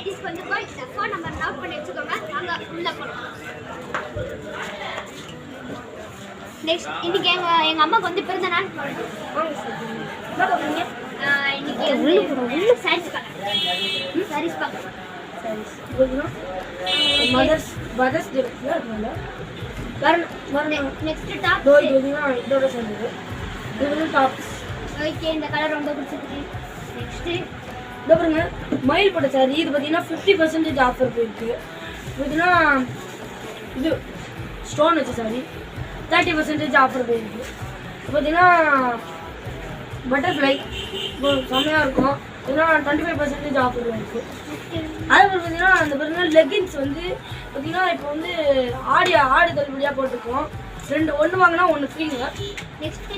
நைட்டிஸ்க்கு வந்துருக்கோம். இந்த phone number note பண்ணி வச்சுக்கோங்க. வாங்க உள்ள போகலாம். நெக்ஸ்ட் இன்னைக்கு எங்க அம்மாக்கு வந்து பிறந்த நாள். என்ன பண்ணுறீங்க? இன்னைக்கு உள்ள சாரீஸ் பார்க்கலாம். சாரீஸ் பார்க்கலாம். சாரீஸ் மதர்ஸ் டே இருக்குல்ல, நெக்ஸ்ட் டாப் இதோட சேர்ந்தது. இது வந்து டாப்ஸ். ஓகே, இந்த கலர் ரொம்ப பிடிச்சிருக்கு. நெக்ஸ்ட் இதோ பாருங்க, மயில் போட்ட சாரி. இது பார்த்தீங்கன்னா 50% ஆஃபர் போயிருக்கு. பார்த்தீங்கன்னா இது ஸ்டோன் வச்ச சாரி 30% ஆஃபர் போயிருக்கு. பார்த்தீங்கன்னா பட்டர்ஃப்ளை செம்மையாக இருக்கும். ஏன்னா 25% ஆஃபர் போயிருக்கு. அதே மாதிரி பார்த்தீங்கன்னா அந்த பார்த்தீங்கன்னா லெகின்ஸ் வந்து பார்த்தீங்கன்னா இப்போ வந்து ஆடு தள்ளுபடியாக போட்டிருக்கோம். ஒன்று வாங்கினா ஒன்று ஃப்ரீங்க. நெக்ஸ்ட்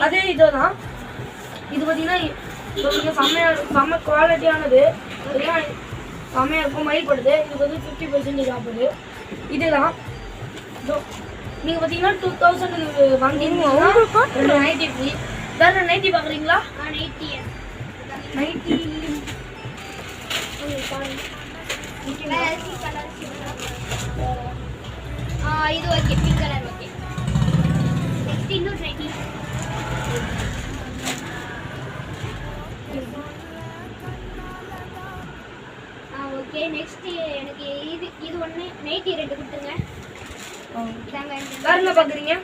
அதே இதோ தான். இது பார்த்தீங்கன்னா செம்ம குவாலிட்டியானது. செம்மையாக இருக்கும், மயில் போடுது. இது வந்து 50% ஆஃபர். இதுதான் நீங்கள் பார்த்தீங்கன்னா 2000 வாங்கியிருந்தீங்கன்னா 2 நைட்டி ஃப்ரீ. வேறு நைட்டி பார்க்குறீங்களா? நைட்டி இது okay, pink colour okay. Next இன்னொரு நைட்டி. ஓகே, நெக்ஸ்ட் எனக்கு இது ஒன்று நைட்டி 2 கொடுத்துருங்க. இதாங்க. வேறு என்ன பார்க்குறீங்க?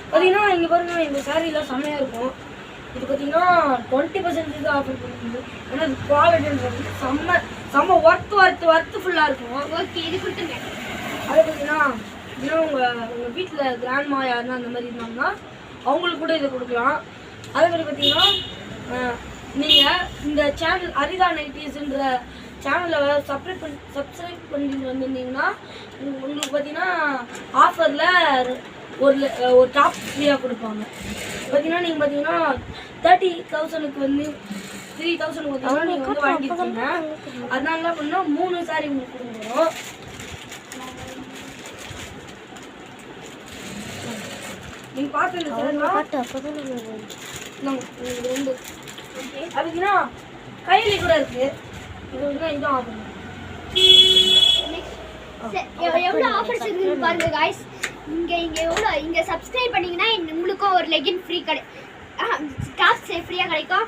பார்த்தீங்கன்னா இங்கே பாருங்க, இந்த சாரீலாம் செம்மையாக இருக்கும். இது பார்த்தீங்கன்னா 20% ஆஃபர் பண்ணுறது. ஏன்னா இது குவாலிட்டின்றது செம்ம ஒர்த்துஃபுல்லாக இருக்கும். ஓகே, இது கொடுத்துருங்க. அதை பார்த்தீங்கன்னா இன்னும் உங்கள் வீட்டில் கிராண்ட்மா யாருன்னா அந்த மாதிரி இருந்தாங்கன்னா அவங்களுக்கு கூட இதை கொடுக்கலாம். அதே மாதிரி பார்த்தீங்கன்னா நீங்கள் இந்த சேனல் அரிதா நைட்டிஸ்ன்ற சேனலில் சப்ஸ்கிரைப் பண்ணிட்டு வந்திருந்தீங்கன்னா உங்களுக்கு பார்த்தீங்கன்னா ஆஃபரில் ஒரு டாப் ஃப்ரீயாக கொடுப்பாங்க. பார்த்தீங்கன்னா நீங்கள் பார்த்தீங்கன்னா 30,000க்கு வந்து 3,000 பார்த்தீங்கன்னா நீங்கள் வந்து வாங்கியிருக்கீங்க. அதனால என்ன பண்ணால் 3 சாரி உங்களுக்கு கொடுக்குறோம். நீங்கள் பார்த்து இந்த ரெண்டு அப்படின்னா கையில கூட இருக்கு. இது வந்து இதுதான் ஆஃபர். எவ்வளோ ஆஃபர்ஸ் இருக்குன்னு பாருங்க காய்ஸ். இங்கே சப்ஸ்கிரைப் பண்ணீங்கன்னா உங்களுக்கும் ஒரு லெகின் ஃப்ரீ டாப்ஸ் ஃப்ரீயாக கிடைக்கும்.